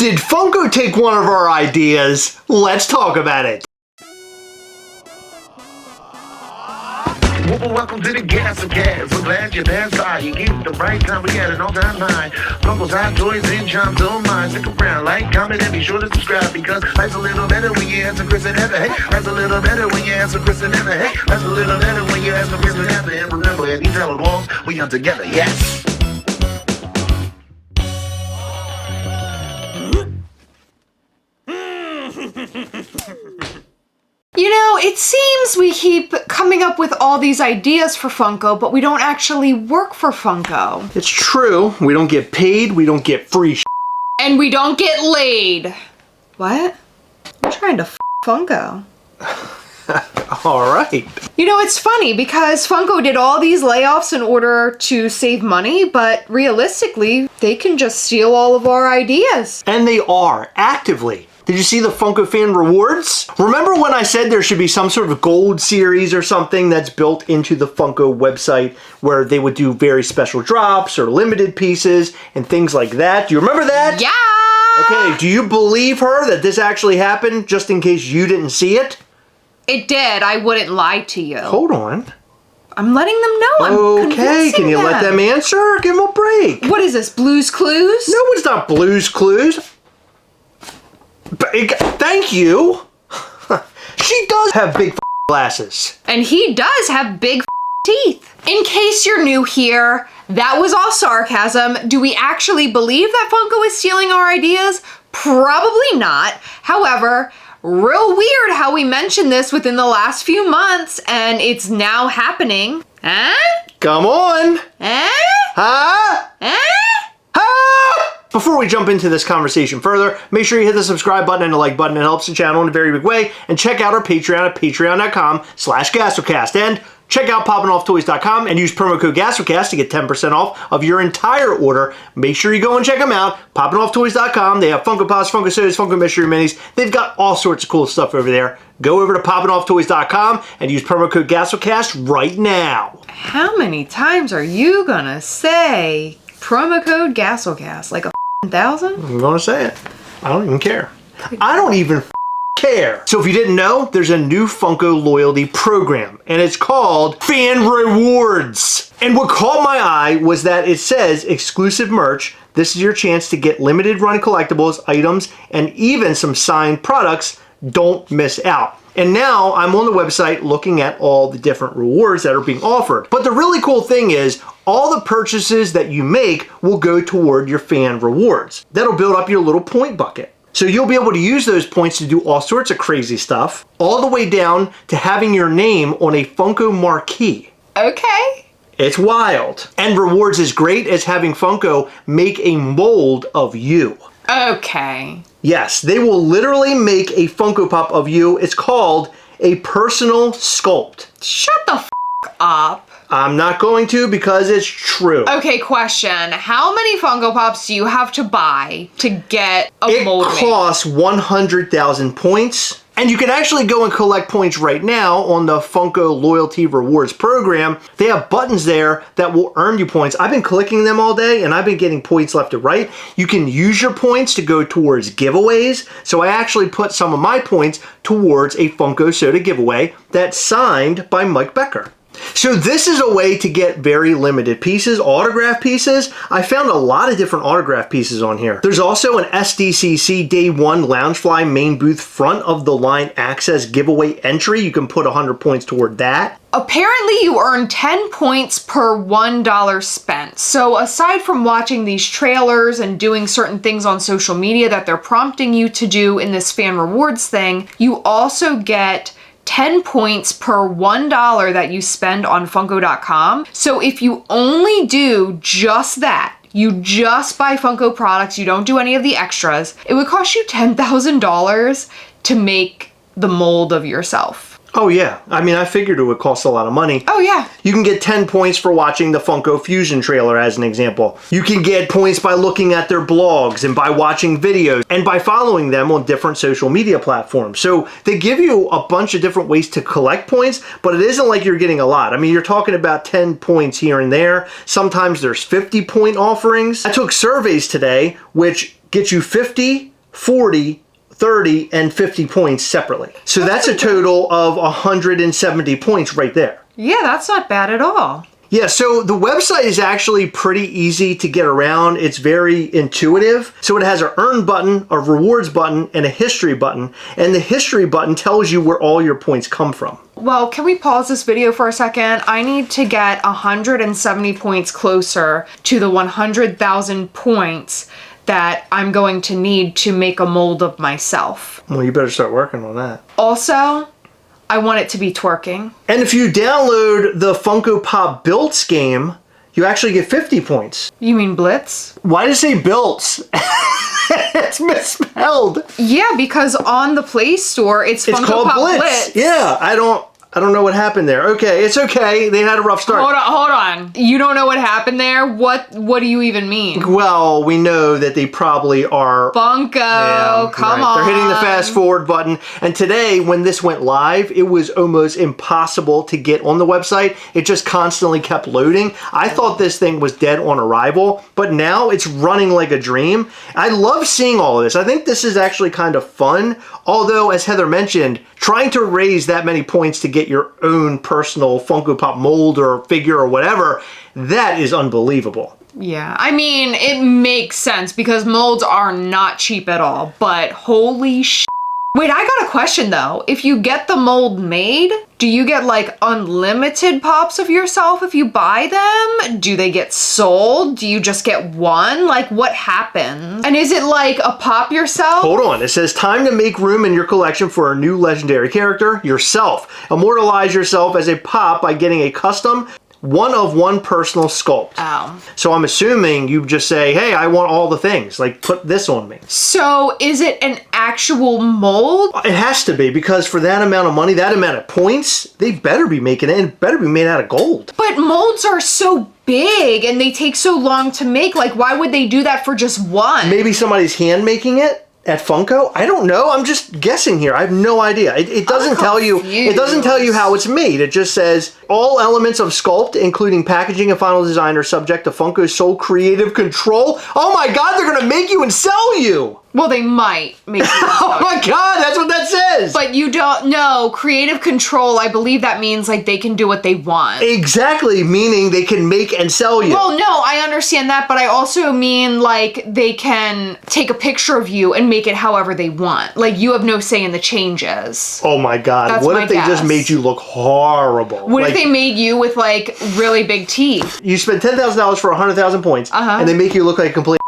Did Funko take one of our ideas? Let's talk about it. Welcome to the Gastlecast. We're glad you're there. You get the right time. We had an all-time high. Funko's hot toys and charms don't mind. Stick around, like, comment, and be sure to subscribe because life's a little better when you answer Chris and Heather. Hey, life's a little better when you answer Chris and Heather. Hey, life's a little better when you answer Chris and Heather. And remember, at these hallowed walls, we are together. Yes. You know, it seems we keep coming up with all these ideas for Funko, but we don't actually work for Funko. It's true. We don't get paid. We don't get free shit. And we don't get laid. What? I'm trying to Funko. All right. You know, it's funny because Funko did all these layoffs in order to save money, but realistically, they can just steal all of our ideas. And they are, actively. Did you see the Funko fan rewards? Remember when I said there should be some sort of gold series or something that's built into the Funko website where they would do very special drops or limited pieces and things like that? Do you remember that? Yeah! Okay, do you believe her that this actually happened just in case you didn't see it? It did. I wouldn't lie to you. Hold on. I'm letting them know. I'm okay, can you let them answer? Give them a break. What is this, Blue's Clues? No, it's not Blue's Clues. Thank you. She does have big glasses. And he does have big teeth. In case you're new here, that was all sarcasm. Do we actually believe that Funko is stealing our ideas? Probably not. However, real weird how we mentioned this within the last few months and it's now happening. Huh? Come on. Huh? Huh? Huh? Huh? Before we jump into this conversation further, make sure you hit the subscribe button and the like button. It helps the channel in a very big way. And check out our Patreon at patreon.com/Gastlecast. And check out PoppinOffToys.com and use promo code Gastlecast to get 10% off of your entire order. Make sure you go and check them out. PoppinOffToys.com. They have Funko Pops, Funko Sodas, Funko Mystery Minis. They've got all sorts of cool stuff over there. Go over to PoppinOffToys.com and use promo code Gastlecast right now. How many times are you gonna say promo code Gastlecast? Like 1,000? I'm gonna say it. I don't even care. I don't even care. So if you didn't know, there's a new Funko loyalty program and it's called Fan Rewards. And what caught my eye was that it says exclusive merch. This is your chance to get limited run collectibles, items, and even some signed products. Don't miss out. And now I'm on the website looking at all the different rewards that are being offered. But the really cool thing is all the purchases that you make will go toward your fan rewards. That'll build up your little point bucket. So you'll be able to use those points to do all sorts of crazy stuff, all the way down to having your name on a Funko marquee. Okay. It's wild. And rewards as great as having Funko make a mold of you. Okay. Yes, they will literally make a Funko Pop of you. It's called a personal sculpt. Shut the f up. I'm not going to because it's true. Okay, question. How many Funko Pops do you have to buy to get a mold made? It costs 100,000 points. And you can actually go and collect points right now on the Funko Loyalty Rewards program. They have buttons there that will earn you points. I've been clicking them all day and I've been getting points left and right. You can use your points to go towards giveaways. So I actually put some of my points towards a Funko Soda giveaway that's signed by Mike Becker. So this is a way to get very limited pieces, autograph pieces. I found a lot of different autograph pieces on here. There's also an SDCC Day 1 Loungefly main booth front of the line access giveaway entry. You can put 100 points toward that. Apparently you earn 10 points per $1 spent. So aside from watching these trailers and doing certain things on social media that they're prompting you to do in this fan rewards thing, you also get 10 points per $1 that you spend on Funko.com. So if you only do just that, you just buy Funko products, you don't do any of the extras, it would cost you $10,000 to make the mold of yourself. Oh yeah, I mean, I figured it would cost a lot of money. Oh yeah. You can get 10 points for watching the Funko Fusion trailer as an example. You can get points by looking at their blogs and by watching videos and by following them on different social media platforms. So they give you a bunch of different ways to collect points, but it isn't like you're getting a lot. I mean, you're talking about 10 points here and there. Sometimes there's 50 point offerings. I took surveys today, which gets you 50, 40, 30, and 50 points separately. So that's a total of 170 points right there. Yeah, that's not bad at all. Yeah, so the website is actually pretty easy to get around. It's very intuitive. So it has an earn button, a rewards button, and a history button. And the history button tells you where all your points come from. Well, can we pause this video for a second? I need to get 170 points closer to the 100,000 points that I'm going to need to make a mold of myself. Well, you better start working on that. Also, I want it to be twerking. And if you download the Funko Pop Builts game, you actually get 50 points. You mean Blitz? Why does it say Builts? It's misspelled. Yeah, because on the Play Store, it's Funko called Pop Blitz. Yeah, I don't know what happened there. Okay, it's okay. They had a rough start. Hold on. You don't know what happened there? What do you even mean? Well, we know that they probably are... Funko, Yeah, come right. on. They're hitting the fast forward button. And today, when this went live, it was almost impossible to get on the website. It just constantly kept loading. I thought this thing was dead on arrival, but now it's running like a dream. I love seeing all of this. I think this is actually kind of fun. Although, as Heather mentioned, trying to raise that many points to get your own personal Funko Pop mold or figure or whatever, that is unbelievable. Yeah, I mean, it makes sense because molds are not cheap at all, but holy sh**. Wait, I got a question though. If you get the mold made, do you get like unlimited pops of yourself if you buy them? Do they get sold? Do you just get one? Like what happens? And is it like a pop yourself? Hold on, it says time to make room in your collection for a new legendary character, yourself. Immortalize yourself as a pop by getting a custom one-of-one personal sculpt. Oh. So I'm assuming you just say, hey, I want all the things. Like, put this on me. So is it an actual mold? It has to be, because for that amount of money, that amount of points, they better be making it, and it better be made out of gold. But molds are so big and they take so long to make. Like, why would they do that for just one? Maybe somebody's hand making it at Funko? I don't know. I'm just guessing here. I have no idea. It doesn't tell you. It doesn't tell you how it's made. It just says all elements of sculpt, including packaging and final design, are subject to Funko's sole creative control. Oh my God! They're gonna make you and sell you. Well, they might make you. Oh my God! That's what that says. But you don't know. Creative control, I believe that means like they can do what they want. Exactly, meaning they can make and sell you. Well, no, I understand that, but I also mean like they can take a picture of you and make it however they want. Like you have no say in the changes. Oh my God! That's What my if they just guess. made you look horrible? What Like, if they made you with like really big teeth? you spend $10,000 for 100,000 points, and they make you look like a complete.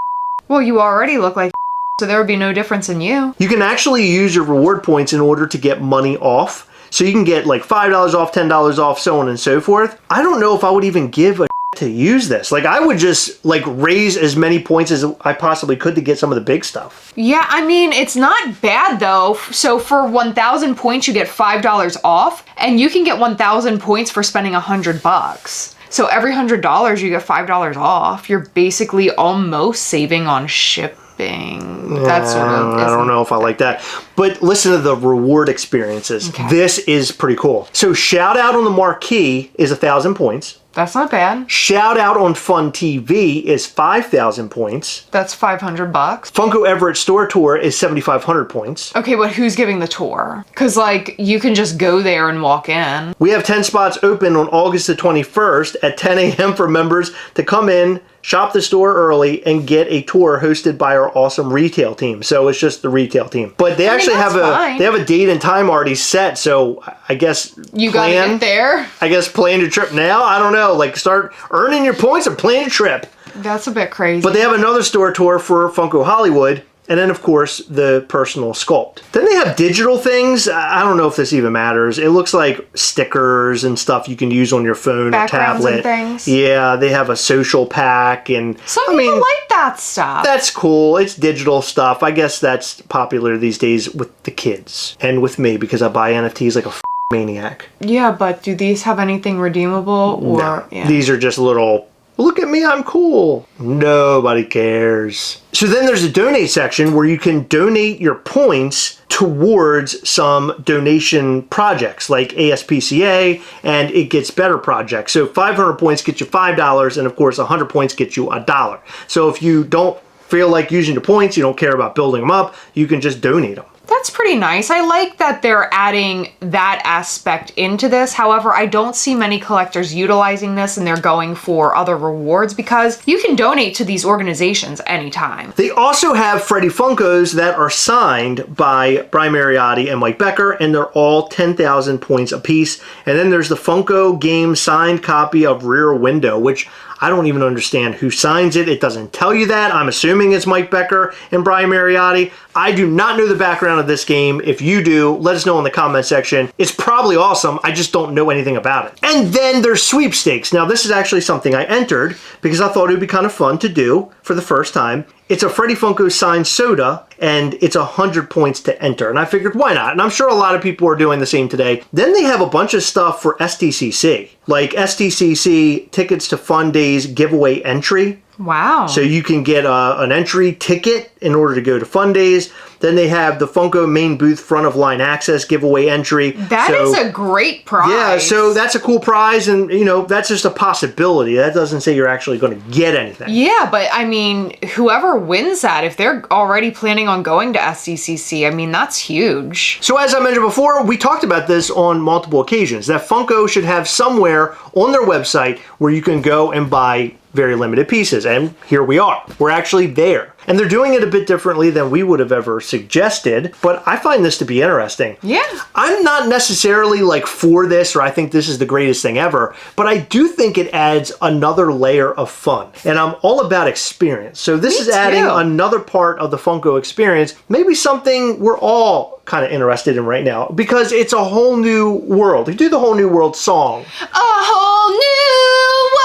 Well, you already look like so there would be no difference in you. You can actually use your reward points in order to get money off. So you can get like $5 off, $10 off, so on and so forth. I don't know if I would even give a to use this. Like I would just like raise as many points as I possibly could to get some of the big stuff. Yeah, I mean, it's not bad though. So for 1,000 points, you get $5 off, and you can get 1,000 points for spending $100. So every $100, you get $5 off. You're basically almost saving on shipping. That's sort of. I don't know if I like that. But listen to the reward experiences. Okay. This is pretty cool. So shout out on the marquee is 1,000 points. That's not bad. Shout out on Fun TV is 5,000 points. That's $500. Funko Everett Store Tour is 7,500 points. Okay, but who's giving the tour? Because, like, you can just go there and walk in. We have 10 spots open on August the 21st at 10 a.m. for members to come in, shop the store early, and get a tour hosted by our awesome retail team. So it's just the retail team. But they actually have a date and time already set, so I guess You gotta get there. I guess plan your trip now. I don't know. Like start earning your points and plan your trip. That's a bit crazy. But they have another store tour for Funko Hollywood. And then, of course, the personal sculpt. Then they have digital things. I don't know if this even matters. It looks like stickers and stuff you can use on your phone Backgrounds or tablet. and things. Yeah, they have a social pack. And Some people like that stuff. That's cool. It's digital stuff. I guess that's popular these days with the kids. And with me, because I buy NFTs like a maniac. Yeah, but do these have anything redeemable? Or No. yeah. These are just little... Look at me, I'm cool. Nobody cares. So then there's a donate section where you can donate your points towards some donation projects like ASPCA and It Gets Better projects. So 500 points get you $5, and of course 100 points get you $1. So if you don't feel like using the points, you don't care about building them up, you can just donate them. That's pretty nice. I like that they're adding that aspect into this. However, I don't see many collectors utilizing this and they're going for other rewards because you can donate to these organizations anytime. They also have Freddy Funkos that are signed by Brian Mariotti and Mike Becker, and they're all 10,000 points apiece. And then there's the Funko game signed copy of Rear Window, which I don't even understand who signs it. It doesn't tell you that. I'm assuming it's Mike Becker and Brian Mariotti. I do not know the background of this game. If you do, let us know in the comment section. It's probably awesome. I just don't know anything about it. And then there's Sweepstakes. Now, this is actually something I entered because I thought it would be kind of fun to do for the first time. It's a Freddy Funko signed soda, and it's 100 points to enter. And I figured, why not? And I'm sure a lot of people are doing the same today. Then they have a bunch of stuff for STCC, like STCC tickets to Fun Days giveaway entry. Wow. So you can get an entry ticket in order to go to Fun Days. Then they have the Funko main booth front of line access giveaway entry. That is a great prize. Yeah, so that's a cool prize, and you know, that's just a possibility. That doesn't say you're actually going to get anything. Yeah, but I mean, whoever wins that, if they're already planning on going to SDCC, I mean, that's huge. So as I mentioned before, we talked about this on multiple occasions, that Funko should have somewhere on their website where you can go and buy very limited pieces, and here we are. We're actually there. And they're doing it a bit differently than we would have ever suggested, but I find this to be interesting. Yeah. I'm not necessarily like for this, or I think this is the greatest thing ever, but I do think it adds another layer of fun. And I'm all about experience. So this is adding another part of the Funko experience, maybe something we're all kind of interested in right now, because it's a whole new world. They do the whole new world song. A whole new world.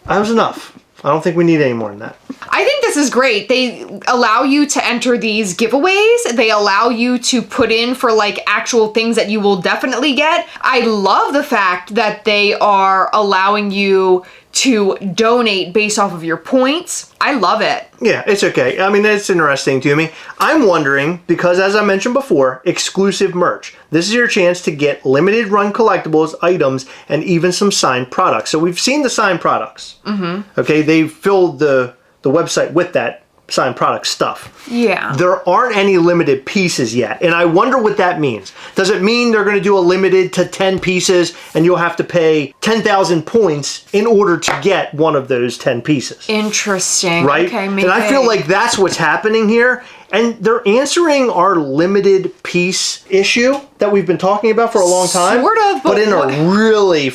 That was enough. I don't think we need any more than that. I think this is great. They allow you to enter these giveaways. They allow you to put in for like actual things that you will definitely get. I love the fact that they are allowing you to donate based off of your points. I love it. Yeah, it's okay. I mean, it's interesting to me. I'm wondering, because as I mentioned before, exclusive merch. This is your chance to get limited run collectibles, items, and even some signed products. So we've seen the signed products. Mm-hmm. Okay, they've filled the website with that signed product stuff. Yeah. There aren't any limited pieces yet, and I wonder what that means. Does it mean they're going to do a limited to 10 pieces and you'll have to pay 10,000 points in order to get one of those 10 pieces? Interesting. Right? Okay, maybe. And I feel like that's what's happening here, and they're answering our limited piece issue that we've been talking about for a long time. Sort of, but in a really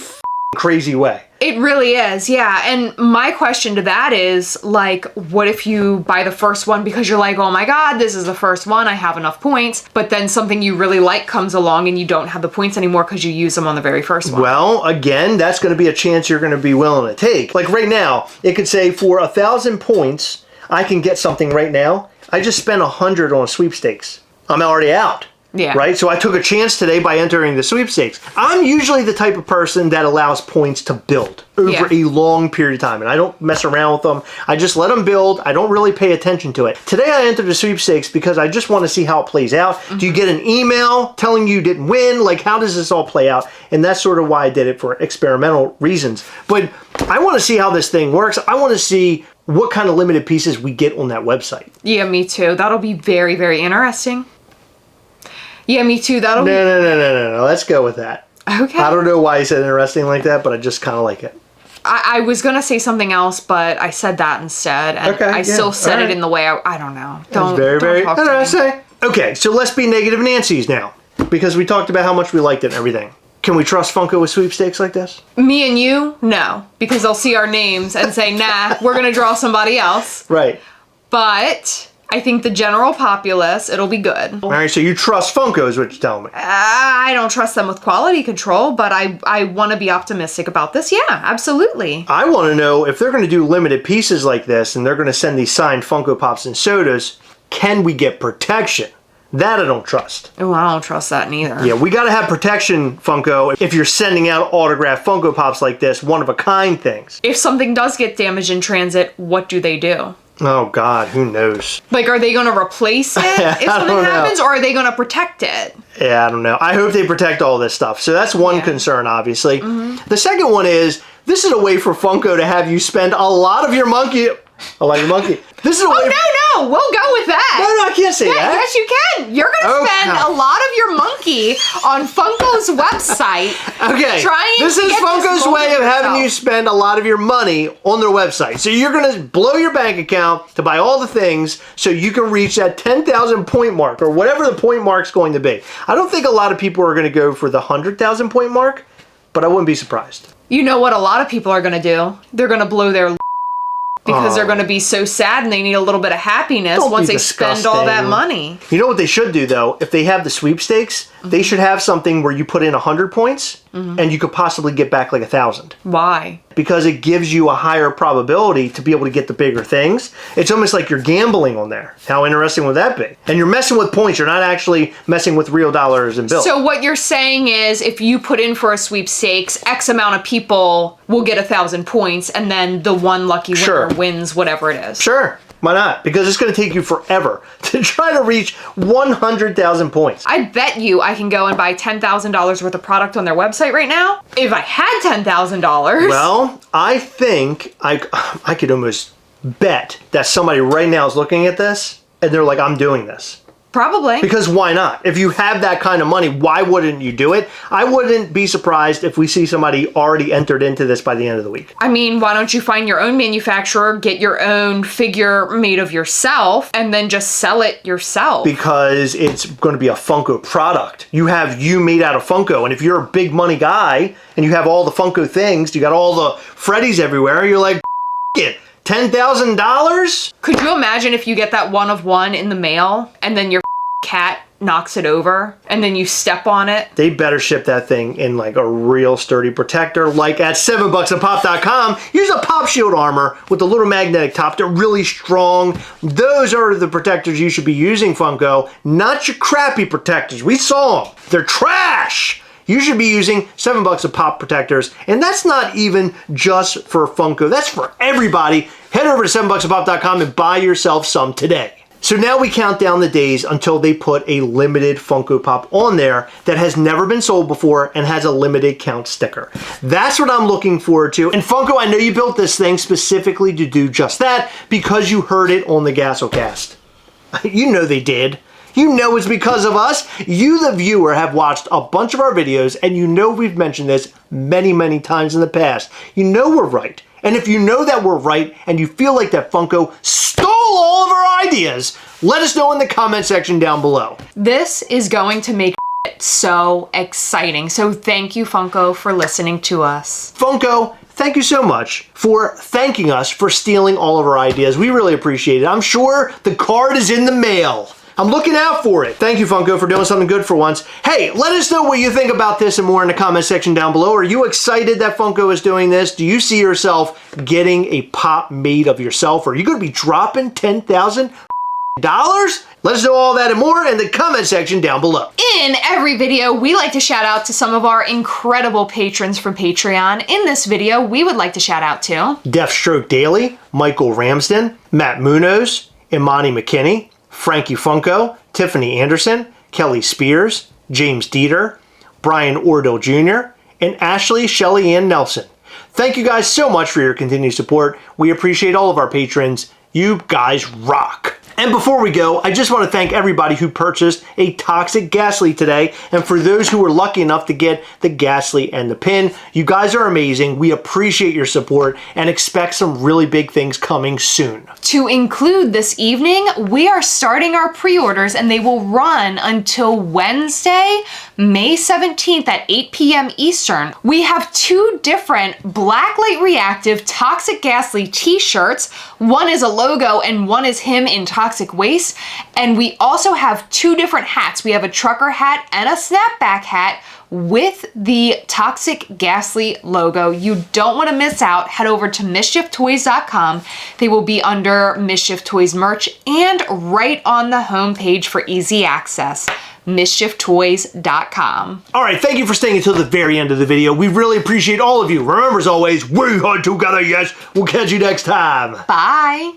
crazy way. It really is, yeah. And my question to that is, like, what if you buy the first one because you're like, oh my god, this is the first one, I have enough points, but then something you really like comes along and you don't have the points anymore because you use them on the very first one? Well, again, that's going to be a chance you're going to be willing to take. Like right now, it could say for 1,000 points, I can get something right now. I just spent 100 on Sweepstakes. I'm already out. Yeah. Right? So I took a chance today by entering the Sweepstakes. I'm usually the type of person that allows points to build over a long period of time, and I don't mess around with them. I just let them build. I don't really pay attention to it. Today I entered the Sweepstakes because I just want to see how it plays out. Mm-hmm. Do you get an email telling you didn't win? Like, how does this all play out? And that's sort of why I did it, for experimental reasons. But I want to see how this thing works. I want to see what kind of limited pieces we get on that website. Yeah, me too. That'll be very, very interesting. Yeah, me too. No. Let's go with that. Okay. I don't know why you said interesting like that, but I just kind of like it. I was going to say something else, but I said that instead. And I still said it in the way I don't know. Don't, very, very talk to me. Okay, so let's be negative Nancy's now, because we talked about how much we liked it and everything. Can we trust Funko with Sweepstakes like this? Me and you? No. Because they'll see our names and say, nah, we're going to draw somebody else. Right. But I think the general populace, it'll be good. All right, so you trust Funko is what you're telling me. I don't trust them with quality control, but I want to be optimistic about this. Yeah, absolutely. I want to know if they're going to do limited pieces like this and they're going to send these signed Funko Pops and sodas, can we get protection? That I don't trust. Oh, I don't trust that neither. Yeah, we got to have protection, Funko, if you're sending out autographed Funko Pops like this, one-of-a-kind things. If something does get damaged in transit, what do they do? Oh, God, who knows? Like, are they going to replace it if something happens, or are they going to protect it? Yeah, I don't know. I hope they protect all this stuff. So that's one concern, obviously. Mm-hmm. The second one is, this is a way for Funko to have you spend a lot of your like a monkey. This is a way. Oh, no, we'll go with that. No, I can't say that. Yes, you can. You're going to spend a lot of your monkey on Funko's website. Okay, this to is get Funko's this way of having yourself. you spend a lot of your money on their website. So you're going to blow your bank account to buy all the things so you can reach that 10,000 point mark or whatever the point mark's going to be. I don't think a lot of people are going to go for the 100,000 point mark, but I wouldn't be surprised. You know what a lot of people are going to do? They're going to blow their because they're going to be so sad and they need a little bit of happiness once they spend all that money. You know what they should do, though? If they have the sweepstakes, they should have something where you put in 100 points and you could possibly get back like 1,000. Why? Because it gives you a higher probability to be able to get the bigger things. It's almost like you're gambling on there. How interesting would that be? And you're messing with points. You're not actually messing with real dollars and bills. So what you're saying is if you put in for a sweepstakes, X amount of people will get 1,000 points and then the one lucky winner wins whatever it is. Sure. Why not? Because it's going to take you forever to try to reach 100,000 points. I bet you I can go and buy $10,000 worth of product on their website right now if I had $10,000. Well, I think I could almost bet that somebody right now is looking at this and they're like, I'm doing this. Probably. Because why not? If you have that kind of money, why wouldn't you do it? I wouldn't be surprised if we see somebody already entered into this by the end of the week. I mean, why don't you find your own manufacturer, get your own figure made of yourself, and then just sell it yourself? Because it's going to be a Funko product. You have you made out of Funko, and if you're a big money guy and you have all the Funko things, you got all the Freddies everywhere, you're like, it. $10,000? Could you imagine if you get that one of one in the mail and then your cat knocks it over and then you step on it? They better ship that thing in like a real sturdy protector, like at $7bucksapop.com. Use a Pop Shield armor with a little magnetic top. They're really strong. Those are the protectors you should be using, Funko, not your crappy protectors. We saw them. They're trash. You should be using $7 a pop protectors, and that's not even just for Funko. That's for everybody. Head over to $7bucksapop.com and buy yourself some today. So now we count down the days until they put a limited Funko Pop on there that has never been sold before and has a limited count sticker. That's what I'm looking forward to. And Funko, I know you built this thing specifically to do just that because you heard it on the Gastlecast. You know they did. You know it's because of us. You, the viewer, have watched a bunch of our videos and you know we've mentioned this many, many times in the past. You know we're right. And if you know that we're right and you feel like that Funko stole all of our ideas, let us know in the comment section down below. This is going to make it so exciting. So thank you, Funko, for listening to us. Funko, thank you so much for thanking us for stealing all of our ideas. We really appreciate it. I'm sure the card is in the mail. I'm looking out for it. Thank you, Funko, for doing something good for once. Hey, let us know what you think about this and more in the comment section down below. Are you excited that Funko is doing this? Do you see yourself getting a pop made of yourself? Are you going to be dropping $10,000? Let us know all that and more in the comment section down below. In every video, we like to shout out to some of our incredible patrons from Patreon. In this video, we would like to shout out to Deathstroke Daily, Michael Ramsden, Matt Munoz, Imani McKinney, Frankie Funko, Tiffany Anderson, Kelly Spears, James Dieter, Brian Ordell Jr., and Ashley Shelley Ann Nelson. Thank you guys so much for your continued support. We appreciate all of our patrons. You guys rock. And before we go, I just want to thank everybody who purchased a Toxic Ghastly today. And for those who were lucky enough to get the Ghastly and the pin, you guys are amazing. We appreciate your support and expect some really big things coming soon. To include this evening, we are starting our pre-orders and they will run until Wednesday, May 17th at 8 p.m. Eastern. We have two different Blacklight Reactive Toxic Ghastly t-shirts. One is a logo and one is him in Toxic Waste. And we also have two different hats. We have a trucker hat and a snapback hat with the Toxic Ghastly logo. You don't want to miss out. Head over to mischieftoys.com. They will be under Mischief Toys merch and right on the homepage for easy access. mischieftoys.com. All right, thank you for staying until the very end of the video. We really appreciate all of you. Remember, as always, we hunt together, yes. We'll catch you next time. Bye.